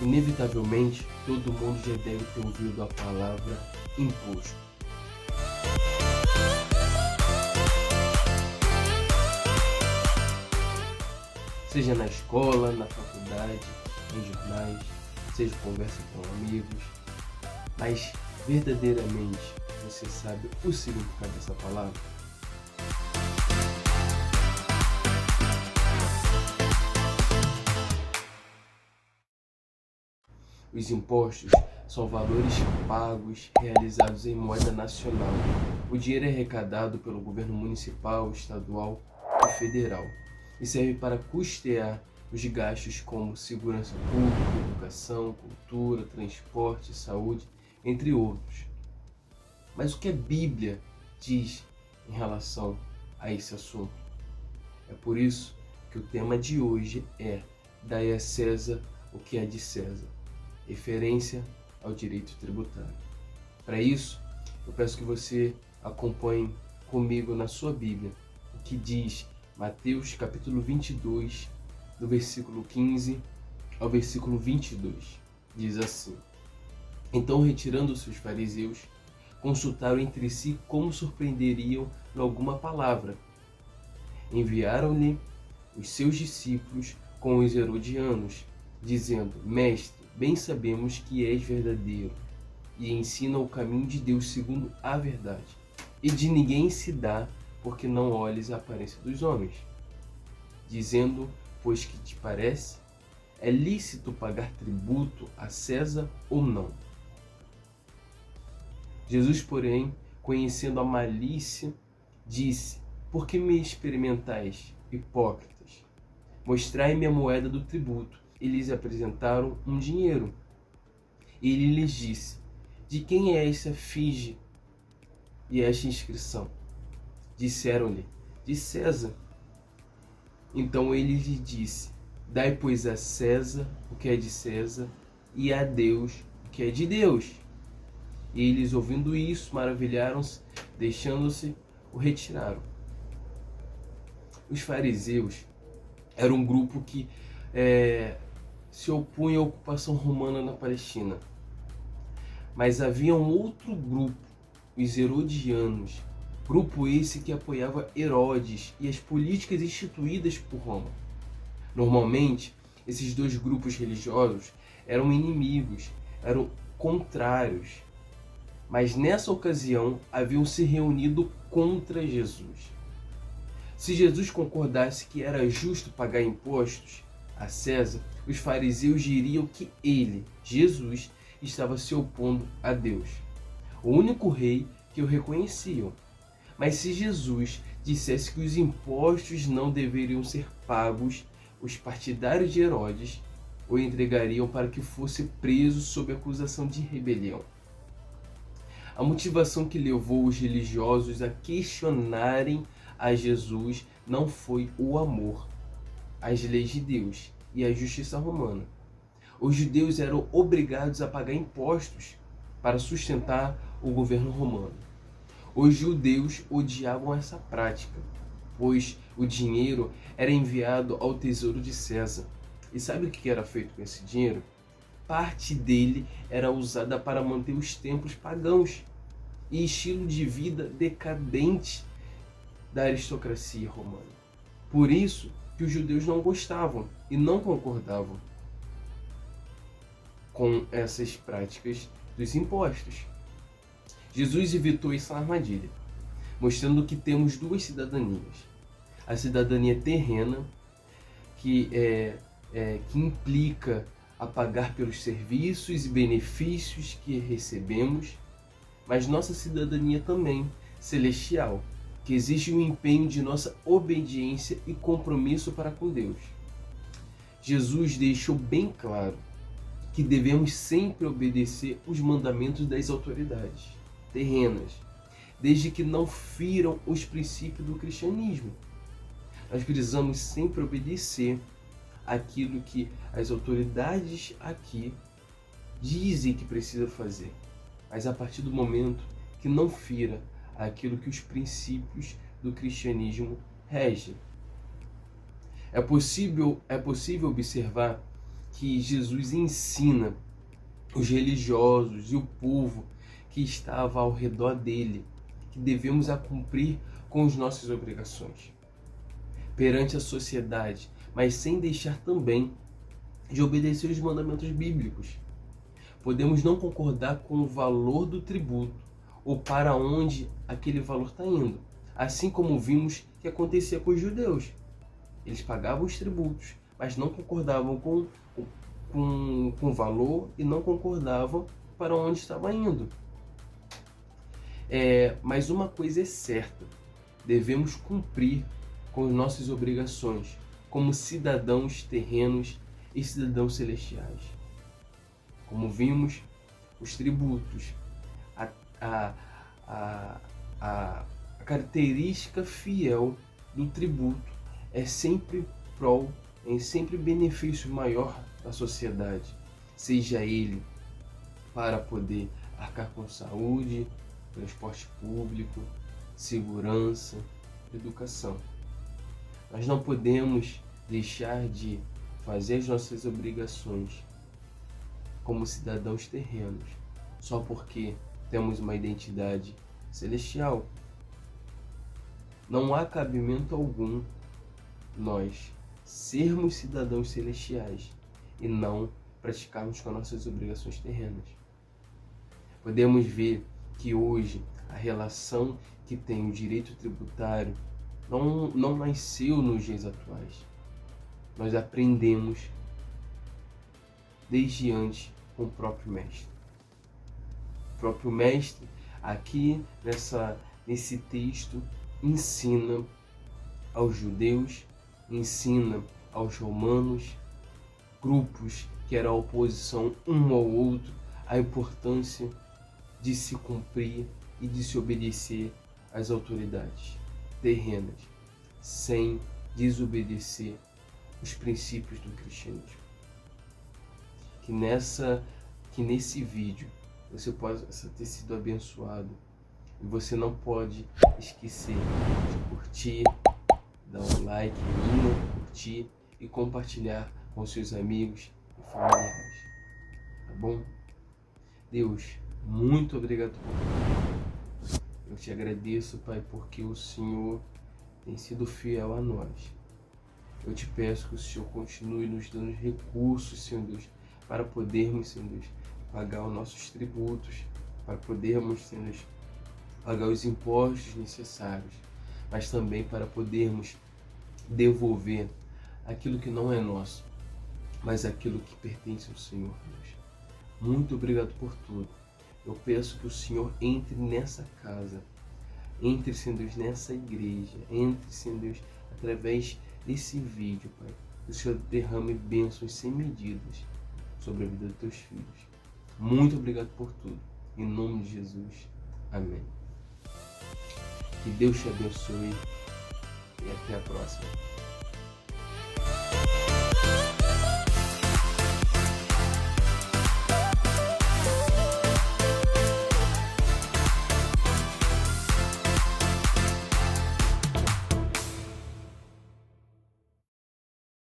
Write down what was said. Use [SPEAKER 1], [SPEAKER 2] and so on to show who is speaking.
[SPEAKER 1] Inevitavelmente, todo mundo já deve ter ouvido a palavra imposto. Seja na escola, na faculdade, em jornais, seja conversa com amigos, mas verdadeiramente você sabe o significado dessa palavra? Os impostos são valores pagos realizados em moeda nacional. O dinheiro é arrecadado pelo governo municipal, estadual e federal e serve para custear os gastos como segurança pública, educação, cultura, transporte, saúde, entre outros. Mas o que a Bíblia diz em relação a esse assunto? É por isso que o tema de hoje é Dai a César o que é de César, referência ao direito tributário. Para isso, eu peço que você acompanhe comigo na sua Bíblia o que diz Mateus capítulo 22, do versículo 15 ao versículo 22. Diz assim: Então, retirando-se os fariseus, consultaram entre si como surpreenderiam em alguma palavra. Enviaram-lhe os seus discípulos com os herodianos, dizendo: Mestre, bem sabemos que és verdadeiro e ensina o caminho de Deus segundo a verdade. E de ninguém se dá, porque não olhes a aparência dos homens. Dizendo, pois que te parece, é lícito pagar tributo a César ou não? Jesus, porém, conhecendo a malícia, disse: Por que me experimentais, hipócritas? Mostrai-me a moeda do tributo. E lhes apresentaram um dinheiro. Ele lhes disse: De quem é essa fige e esta inscrição? Disseram-lhe: De César. Então ele lhes disse: Dai, pois, a César o que é de César, e a Deus o que é de Deus. E eles, ouvindo isso, maravilharam-se, deixando-se, o retiraram. Os fariseus eram um grupo que se opunha à ocupação romana na Palestina. Mas havia um outro grupo, os herodianos, grupo esse que apoiava Herodes e as políticas instituídas por Roma. Normalmente, esses dois grupos religiosos eram inimigos, eram contrários, mas nessa ocasião haviam se reunido contra Jesus. Se Jesus concordasse que era justo pagar impostos a César, os fariseus diriam que ele, Jesus, estava se opondo a Deus, o único rei que o reconheciam. Mas se Jesus dissesse que os impostos não deveriam ser pagos, os partidários de Herodes o entregariam para que fosse preso sob acusação de rebelião. A motivação que levou os religiosos a questionarem a Jesus não foi o amor às leis de Deus e à justiça romana. Os judeus eram obrigados a pagar impostos para sustentar o governo romano. Os judeus odiavam essa prática, pois o dinheiro era enviado ao tesouro de César. E sabe o que era feito com esse dinheiro? Parte dele era usada para manter os templos pagãos e estilo de vida decadente da aristocracia romana. Por isso que os judeus não gostavam e não concordavam com essas práticas dos impostos. Jesus evitou essa armadilha, mostrando que temos duas cidadanias. A cidadania terrena, que implica a pagar pelos serviços e benefícios que recebemos, mas nossa cidadania também celestial, que exige um empenho de nossa obediência e compromisso para com Deus. Jesus deixou bem claro que devemos sempre obedecer os mandamentos das autoridades terrenas, desde que não firam os princípios do cristianismo. Nós precisamos sempre obedecer aquilo que as autoridades aqui dizem que precisa fazer, mas a partir do momento que não fira aquilo que os princípios do cristianismo regem. É possível observar que Jesus ensina os religiosos e o povo que estava ao redor dele, que devemos a cumprir com as nossas obrigações perante a sociedade, mas sem deixar também de obedecer os mandamentos bíblicos. Podemos não concordar com o valor do tributo ou para onde aquele valor está indo, assim como vimos que acontecia com os judeus. Eles pagavam os tributos, mas não concordavam com o valor e não concordavam para onde estava indo. Mas uma coisa é certa, devemos cumprir com as nossas obrigações como cidadãos terrenos e cidadãos celestiais. Como vimos, os tributos, a característica fiel do tributo é sempre benefício maior da sociedade, seja ele para poder arcar com saúde, transporte público, segurança, educação. Nós não podemos deixar de fazer as nossas obrigações como cidadãos terrenos, só porque temos uma identidade celestial. Não há cabimento algum nós sermos cidadãos celestiais e não praticarmos com as nossas obrigações terrenas. Podemos ver que hoje a relação que tem o direito tributário não nasceu nos dias atuais. Nós aprendemos desde antes com o próprio Mestre. O próprio Mestre, aqui nesse texto, ensina aos judeus, ensina aos romanos, grupos que eram oposição um ao outro, a importância de se cumprir e de se obedecer às autoridades terrenas, sem desobedecer os princípios do cristianismo. Que nesse vídeo você possa ter sido abençoado e você não pode esquecer de curtir, dar um like, curtir e compartilhar com seus amigos e familiares, tá bom? Deus, muito obrigado por tudo. Eu te agradeço, Pai, porque o Senhor tem sido fiel a nós. Eu te peço que o Senhor continue nos dando recursos, Senhor Deus, para podermos, Senhor Deus, pagar os nossos tributos, para podermos, Senhor Deus, pagar os impostos necessários, mas também para podermos devolver aquilo que não é nosso, mas aquilo que pertence ao Senhor, Deus. Muito obrigado por tudo. Eu peço que o Senhor entre nessa casa, entre, Senhor Deus, nessa igreja, entre, Senhor Deus, através desse vídeo, Pai. Que o Senhor derrame bênçãos sem medidas sobre a vida dos teus filhos. Muito obrigado por tudo. Em nome de Jesus. Amém. Que Deus te abençoe e até a próxima.